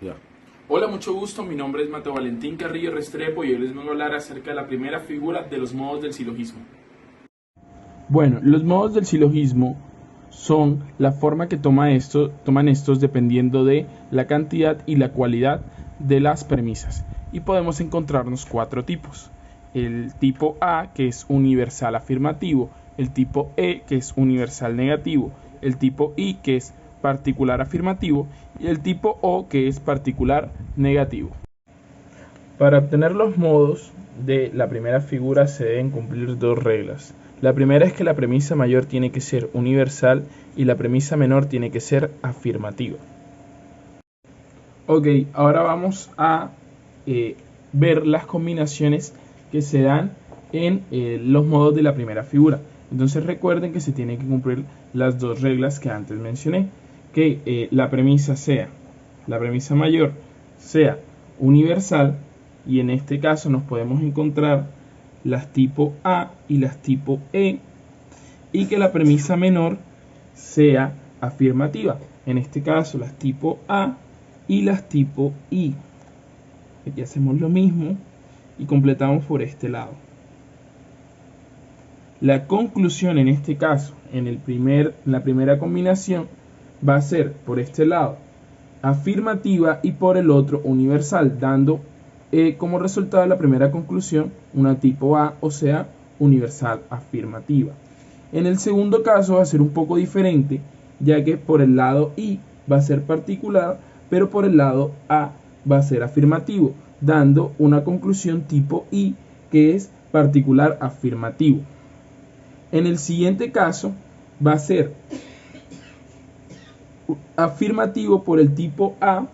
Ya. Hola, mucho gusto. Mi nombre es Mateo Valentín Carrillo Restrepo y hoy les vengo a hablar acerca de la primera figura de los modos del silogismo. Bueno, los modos del silogismo son la forma que toman estos dependiendo de la cantidad y la cualidad de las premisas. Y podemos encontrarnos cuatro tipos. El tipo A, que es universal afirmativo, el tipo E, que es universal negativo, el tipo I, que es particular afirmativo, y el tipo O, que es particular negativo. Para obtener los modos de la primera figura se deben cumplir dos reglas. La primera es que la premisa mayor tiene que ser universal y la premisa menor tiene que ser afirmativa. Ok, ahora vamos a eh, ver las combinaciones que se dan en los modos de la primera figura. Entonces recuerden que se tienen que cumplir las dos reglas que antes mencioné. Que la premisa mayor sea universal, y en este caso nos podemos encontrar las tipo A y las tipo E, y que la premisa menor sea afirmativa, en este caso las tipo A y las tipo I. Aquí hacemos lo mismo y completamos por este lado. La conclusión en este caso, la primera combinación, va a ser por este lado afirmativa y por el otro universal, dando como resultado de la primera conclusión una tipo A, o sea, universal afirmativa. En el segundo caso va a ser un poco diferente, ya que por el lado I va a ser particular, pero por el lado A va a ser afirmativo, dando una conclusión tipo I, que es particular afirmativo. En el siguiente caso va a ser afirmativo por el tipo A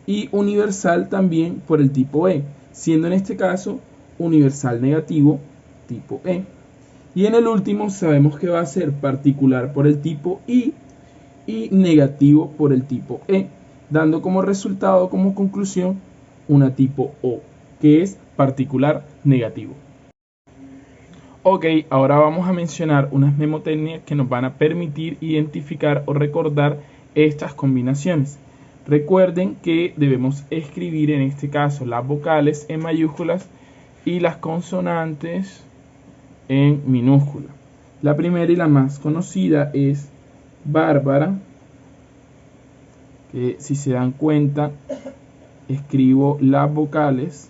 y universal también por el tipo E, siendo en este caso universal negativo tipo E. Y en el último sabemos que va a ser particular por el tipo I y negativo por el tipo E, dando como resultado, como conclusión, una tipo O, que es particular negativo. Ok, ahora vamos a mencionar unas memotecnias que nos van a permitir identificar o recordar estas combinaciones. Recuerden que debemos escribir en este caso las vocales en mayúsculas y las consonantes en minúscula. La primera y la más conocida es Bárbara, que si se dan cuenta escribo las vocales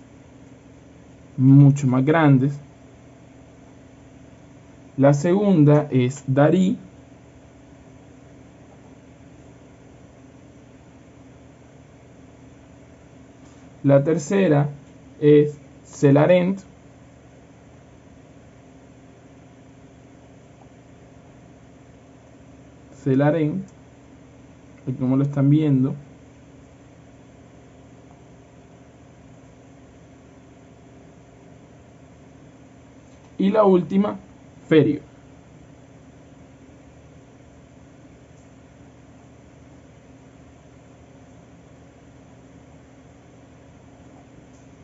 mucho más grandes. La segunda es Darí. La tercera es Celarent. Celarent, como lo están viendo. Y la última, Ferio.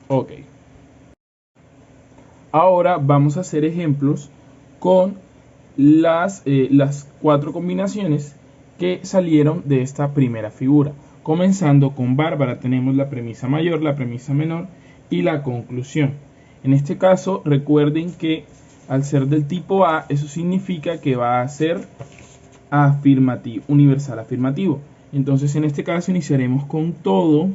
Ok. Ahora vamos a hacer ejemplos con las cuatro combinaciones que salieron de esta primera figura. Comenzando con Bárbara, tenemos la premisa mayor, la premisa menor y la conclusión. En este caso, recuerden que al ser del tipo A, eso significa que va a ser afirmativo, universal afirmativo. Entonces, en este caso, iniciaremos con todo.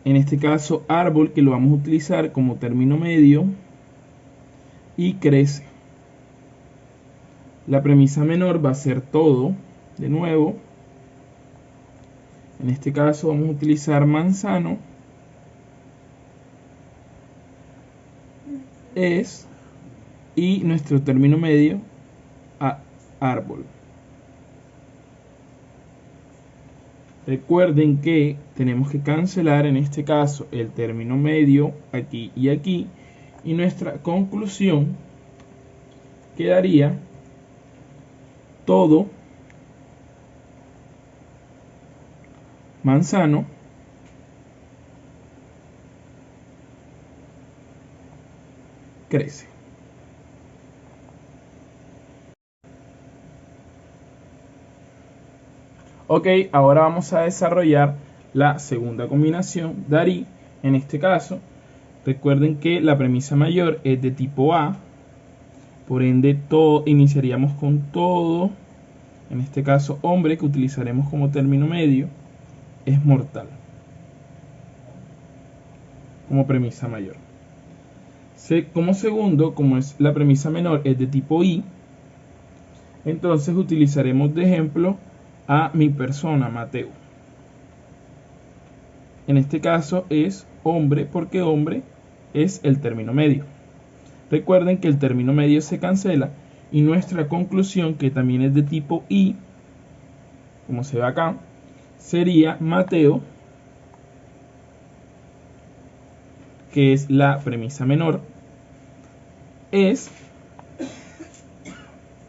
En este caso, árbol, que lo vamos a utilizar como término medio, y crece. La premisa menor va a ser todo, de nuevo. En este caso vamos a utilizar manzano, es, y nuestro término medio, árbol. Recuerden que tenemos que cancelar en este caso el término medio aquí y aquí, y nuestra conclusión quedaría todo manzano crece. Ok, ahora vamos a desarrollar la segunda combinación Darí. En este caso, recuerden que la premisa mayor es de tipo A, por ende iniciaríamos con todo, en este caso hombre, que utilizaremos como término medio, es mortal, como premisa mayor. Como segundo, como es la premisa menor es de tipo I, entonces utilizaremos de ejemplo a mi persona, Mateo. En este caso es hombre porque hombre es el término medio. Recuerden que el término medio se cancela y nuestra conclusión, que también es de tipo I, como se ve acá, sería Mateo, que es la premisa menor, es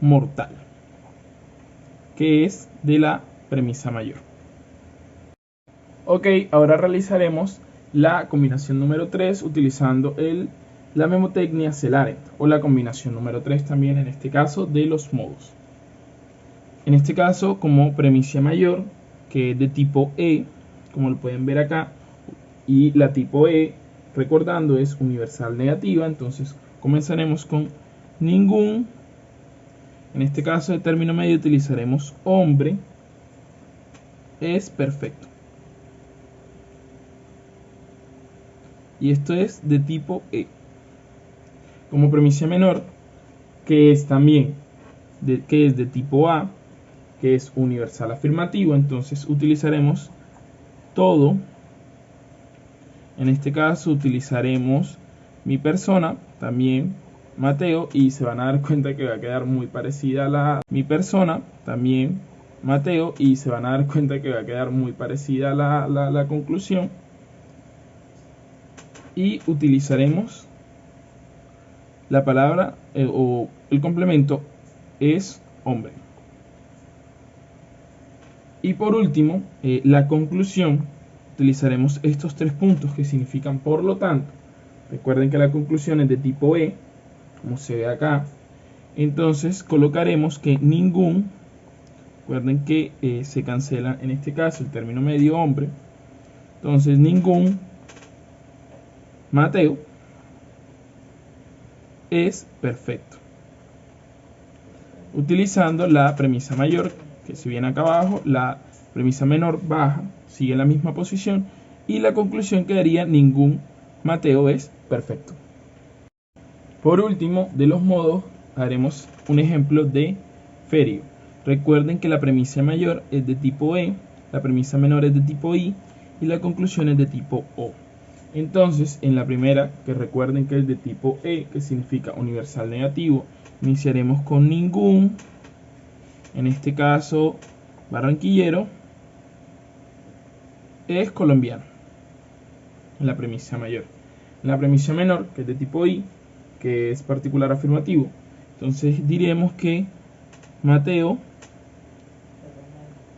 mortal, que es de la premisa mayor. Ok, ahora realizaremos la combinación número 3 utilizando la memotecnia Celarent, o la combinación número 3 también en este caso de los modos. En este caso, como premisa mayor, que es de tipo E, como lo pueden ver acá, y la tipo E, recordando, es universal negativa, entonces comenzaremos con ningún. En este caso de término medio utilizaremos hombre, es perfecto. Y esto es de tipo E. Como premisa menor, que es también que es de tipo A, que es universal afirmativo, entonces utilizaremos todo. En este caso utilizaremos mi persona, también Mateo, y se van a dar cuenta que va a quedar muy parecida a mi persona, también Mateo, y se van a dar cuenta que va a quedar muy parecida a la conclusión. Y utilizaremos la palabra o el complemento es hombre. Y por último, la conclusión, utilizaremos estos 3 puntos que significan por lo tanto. Recuerden que la conclusión es de tipo E, como se ve acá. Entonces colocaremos que ningún, recuerden que se cancela en este caso el término medio hombre. Entonces ningún Mateo es perfecto. Utilizando la premisa mayor, que si viene acá abajo, la premisa menor baja, sigue en la misma posición, y la conclusión quedaría ningún Mateo es perfecto. Por último, de los modos, haremos un ejemplo de ferio. Recuerden que la premisa mayor es de tipo E, la premisa menor es de tipo I y la conclusión es de tipo O. Entonces, en la primera, que recuerden que es de tipo E, que significa universal negativo, iniciaremos con ningún, en este caso barranquillero, es colombiano, en la premisa mayor. En la premisa menor, que es de tipo I, que es particular afirmativo, entonces diremos que Mateo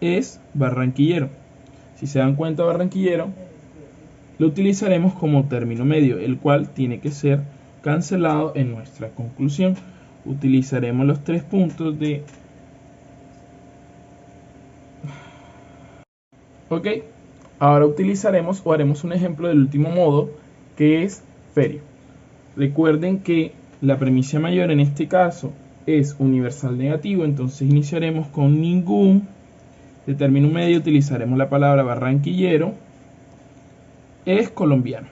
es barranquillero. Si se dan cuenta, barranquillero lo utilizaremos como término medio, el cual tiene que ser cancelado en nuestra conclusión. Utilizaremos los 3 puntos de... Ok, ahora utilizaremos o haremos un ejemplo del último modo, que es ferio. Recuerden que la premisa mayor en este caso es universal negativo, entonces iniciaremos con ningún. De término medio utilizaremos la palabra barranquillero, es colombiano.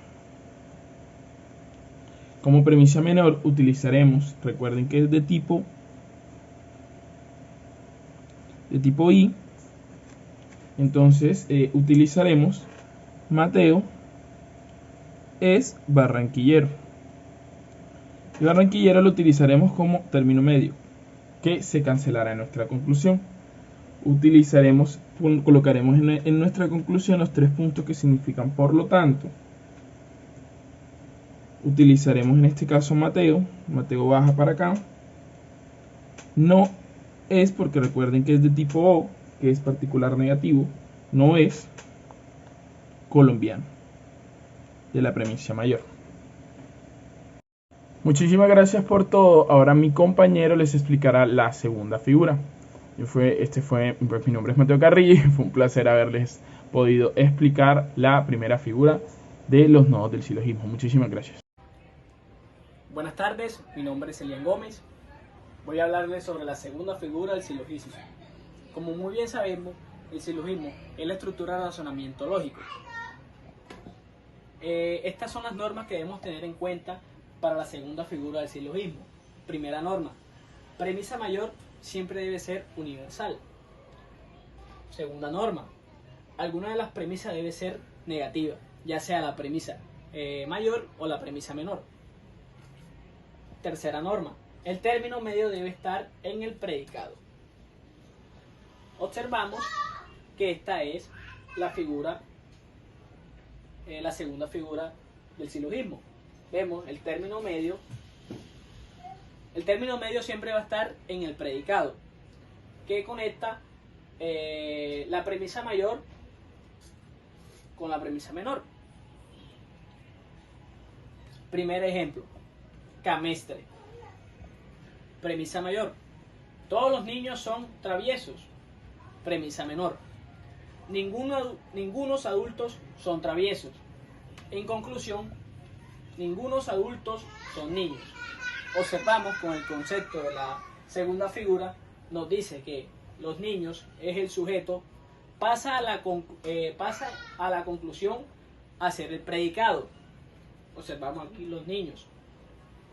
Como premisa menor utilizaremos, recuerden que es de tipo I, entonces utilizaremos Mateo es barranquillero. Y barranquillero lo utilizaremos como término medio, que se cancelará en nuestra conclusión. Colocaremos en nuestra conclusión los 3 puntos que significan por lo tanto. Utilizaremos en este caso Mateo baja para acá. No es porque recuerden que es de tipo O, que es particular negativo, no es colombiano, de la premisa mayor. Muchísimas gracias por todo. Ahora mi compañero les explicará la segunda figura. Este fue pues, mi nombre es Mateo Carrillo y fue un placer haberles podido explicar la primera figura de los nodos del silogismo. Muchísimas gracias. Buenas tardes, mi nombre es Elian Gómez. Voy a hablarles sobre la segunda figura del silogismo. Como muy bien sabemos, el silogismo es la estructura de razonamiento lógico. Estas son las normas que debemos tener en cuenta para la segunda figura del silogismo. Primera norma: premisa mayor siempre debe ser universal. Segunda norma: alguna de las premisas debe ser negativa, ya sea la premisa mayor o la premisa menor. Tercera norma: el término medio debe estar en el predicado. Observamos que esta es la figura, la segunda figura del silogismo. Vemos el término medio. El término medio siempre va a estar en el predicado, que conecta la premisa mayor con la premisa menor. Primer ejemplo: camestre. Premisa mayor: todos los niños son traviesos. Premisa menor: ningunos adultos son traviesos. En conclusión, ningunos adultos son niños. Observamos con el concepto de la segunda figura, nos dice que los niños es el sujeto, pasa a la conclusión a ser el predicado. Observamos aquí los niños.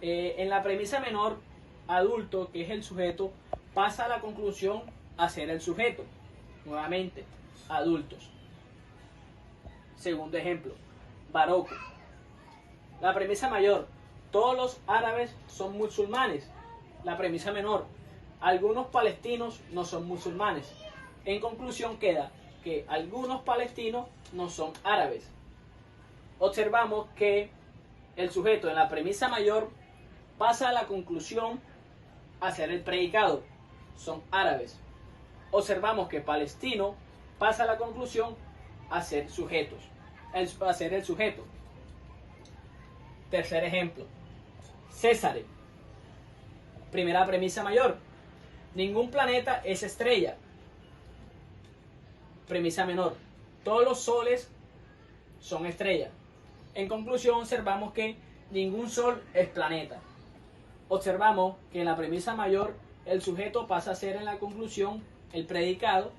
En la premisa menor, adulto, que es el sujeto, pasa a la conclusión a ser el sujeto. Nuevamente, adultos. Segundo ejemplo: barroco. La premisa mayor: todos los árabes son musulmanes. La premisa menor: algunos palestinos no son musulmanes. En conclusión queda que algunos palestinos no son árabes. Observamos que el sujeto en la premisa mayor pasa a la conclusión a ser el predicado. Son árabes. Observamos que palestino pasa a la conclusión a ser sujetos. A ser el sujeto. Tercer ejemplo: César. Primera premisa mayor: ningún planeta es estrella. Premisa menor: todos los soles son estrellas. En conclusión, observamos que ningún sol es planeta. Observamos que en la premisa mayor el sujeto pasa a ser en la conclusión el predicado,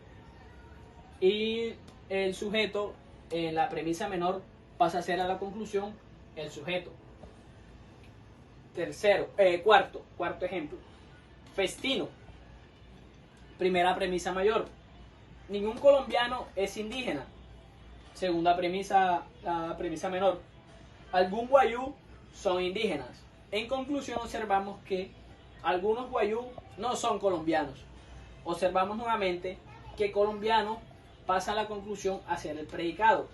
y el sujeto en la premisa menor pasa a ser a la conclusión el sujeto. Cuarto ejemplo: festino. Primera premisa mayor: ningún colombiano es indígena. Segunda premisa, la premisa menor: algún guayú son indígenas. En conclusión, observamos que algunos guayú no son colombianos. Observamos nuevamente que colombiano pasa a la conclusión a ser el predicado,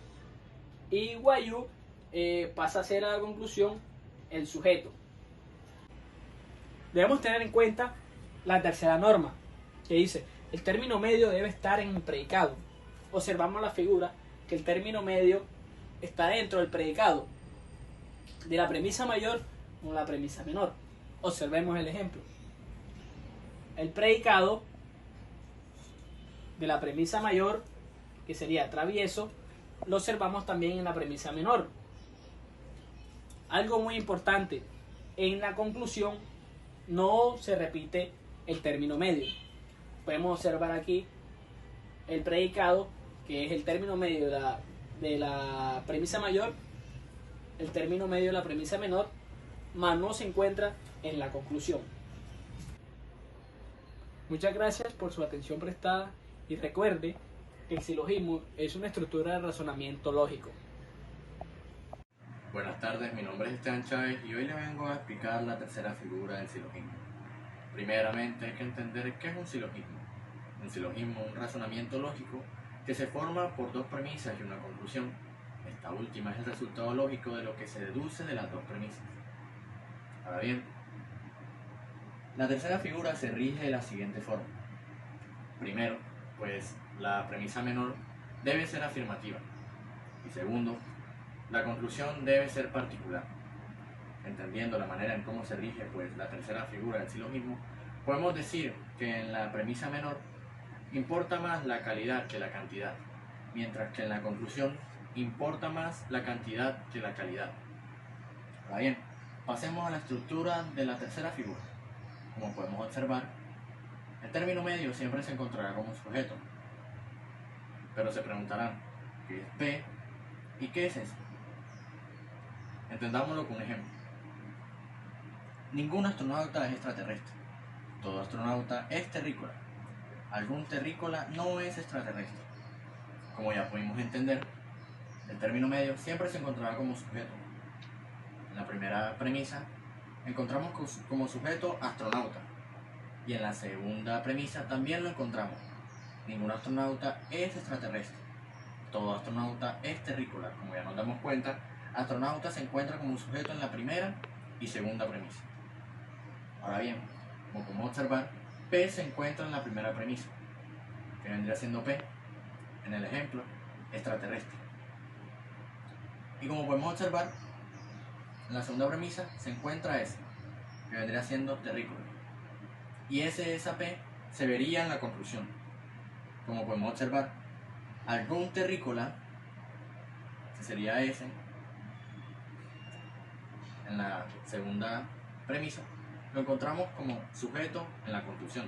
y guayú pasa a ser a la conclusión el sujeto. Debemos tener en cuenta la tercera norma, que dice: el término medio debe estar en el predicado. Observamos la figura que el término medio está dentro del predicado, de la premisa mayor con la premisa menor. Observemos el ejemplo. El predicado de la premisa mayor, que sería travieso, lo observamos también en la premisa menor. Algo muy importante: en la conclusión no se repite el término medio. Podemos observar aquí el predicado, que es el término medio de la premisa mayor, el término medio de la premisa menor, mas no se encuentra en la conclusión. Muchas gracias por su atención prestada, y recuerde que el silogismo es una estructura de razonamiento lógico. Buenas tardes, mi nombre es Esteban Chávez y hoy le vengo a explicar la tercera figura del silogismo. Primeramente hay que entender qué es un silogismo. Un silogismo es un razonamiento lógico que se forma por dos premisas y una conclusión. Esta última es el resultado lógico de lo que se deduce de las dos premisas. Ahora bien, la tercera figura se rige de la siguiente forma. Primero, pues la premisa menor debe ser afirmativa. Y segundo, la conclusión debe ser particular. Entendiendo la manera en cómo se rige pues la tercera figura del silogismo, podemos decir que en la premisa menor importa más la calidad que la cantidad, mientras que en la conclusión importa más la cantidad que la calidad. Ahora bien, pasemos a la estructura de la tercera figura. Como podemos observar, el término medio siempre se encontrará como sujeto, pero se preguntarán, ¿qué es P y qué es S? Entendámoslo con un ejemplo. Ningún astronauta es extraterrestre. Todo astronauta es terrícola. Algún terrícola no es extraterrestre. Como ya pudimos entender, el término medio siempre se encontrará como sujeto. En la primera premisa encontramos como sujeto astronauta, y en la segunda premisa también lo encontramos. Ningún astronauta es extraterrestre. Todo astronauta es terrícola. Como ya nos damos cuenta, astronauta se encuentra como sujeto en la primera y segunda premisa. Ahora bien, como podemos observar, P se encuentra en la primera premisa, que vendría siendo P, en el ejemplo, extraterrestre. Y como podemos observar, en la segunda premisa se encuentra S, que vendría siendo terrícola. Y esa P se vería en la conclusión. Como podemos observar, algún terrícola, que sería S, en la segunda premisa, lo encontramos como sujeto en la conclusión,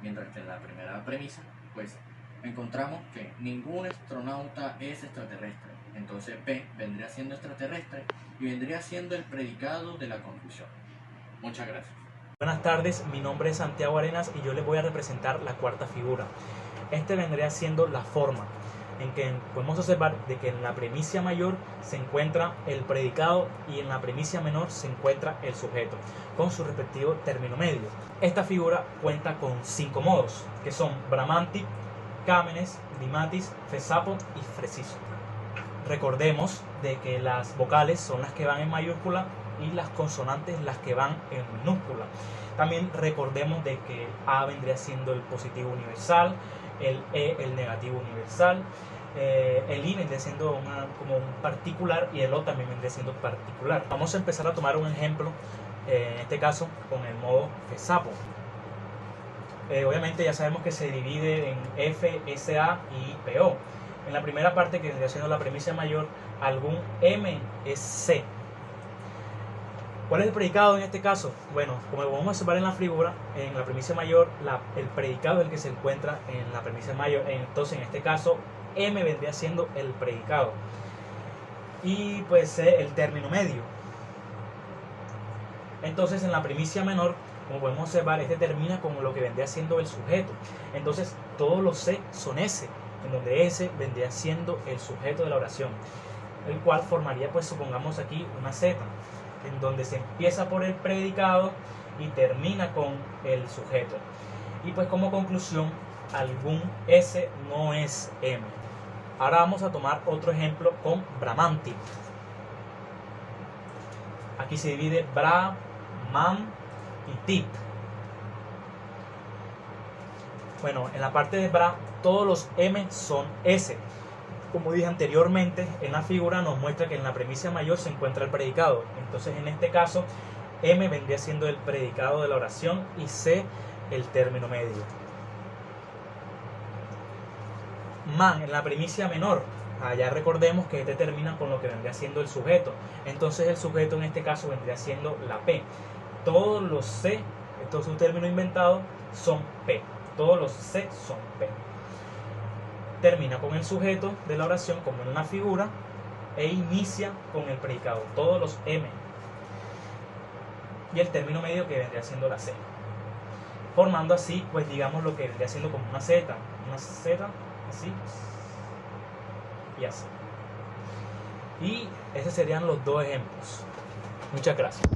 mientras que en la primera premisa, pues encontramos que ningún astronauta es extraterrestre. Entonces P vendría siendo extraterrestre y vendría siendo el predicado de la conclusión. Muchas gracias. Buenas tardes, mi nombre es Santiago Arenas y yo les voy a representar la cuarta figura. Este vendría siendo la forma, en que podemos observar de que en la premisa mayor se encuentra el predicado y en la premisa menor se encuentra el sujeto, con su respectivo término medio. Esta figura cuenta con 5 modos, que son Bramanti, Cámenes, Dimatis, Fesapo y Fresiso. Recordemos de que las vocales son las que van en mayúscula y las consonantes las que van en minúscula. También recordemos de que A vendría siendo el positivo universal, el E el negativo universal, el I vendría siendo como un particular y el O también vendría siendo particular. Vamos a empezar a tomar un ejemplo, en este caso con el modo Fesapo. Obviamente ya sabemos que se divide en F, SA y PO. En la primera parte, que vendría siendo la premisa mayor, algún M es C. ¿Cuál es el predicado en este caso? Bueno, como vamos a observar en la figura, en la premisa mayor, el predicado es el que se encuentra en la premisa mayor. Entonces, en este caso, M vendría siendo el predicado. Y pues el término medio. Entonces, en la premisa menor, como podemos observar, este termina con lo que vendría siendo el sujeto. Entonces, todos los C son S, en donde S vendría siendo el sujeto de la oración, el cual formaría, pues supongamos aquí, una Z, en donde se empieza por el predicado y termina con el sujeto. Y pues como conclusión, algún S no es M. Ahora vamos a tomar otro ejemplo con Bramanti. Aquí se divide Bra, Man y Tip. Bueno, en la parte de Bra, todos los M son S. Como dije anteriormente, en la figura nos muestra que en la premisa mayor se encuentra el predicado. Entonces, en este caso, M vendría siendo el predicado de la oración y C el término medio. Man, en la premisa menor, allá recordemos que este termina con lo que vendría siendo el sujeto. Entonces, el sujeto en este caso vendría siendo la P. Todos los C, esto es un término inventado, son P. Todos los C son P. Termina con el sujeto de la oración como en una figura e inicia con el predicado, todos los M. Y el término medio que vendría siendo la C. Formando así, pues digamos lo que vendría siendo como una Z, así y así. Y esos serían los dos ejemplos. Muchas gracias.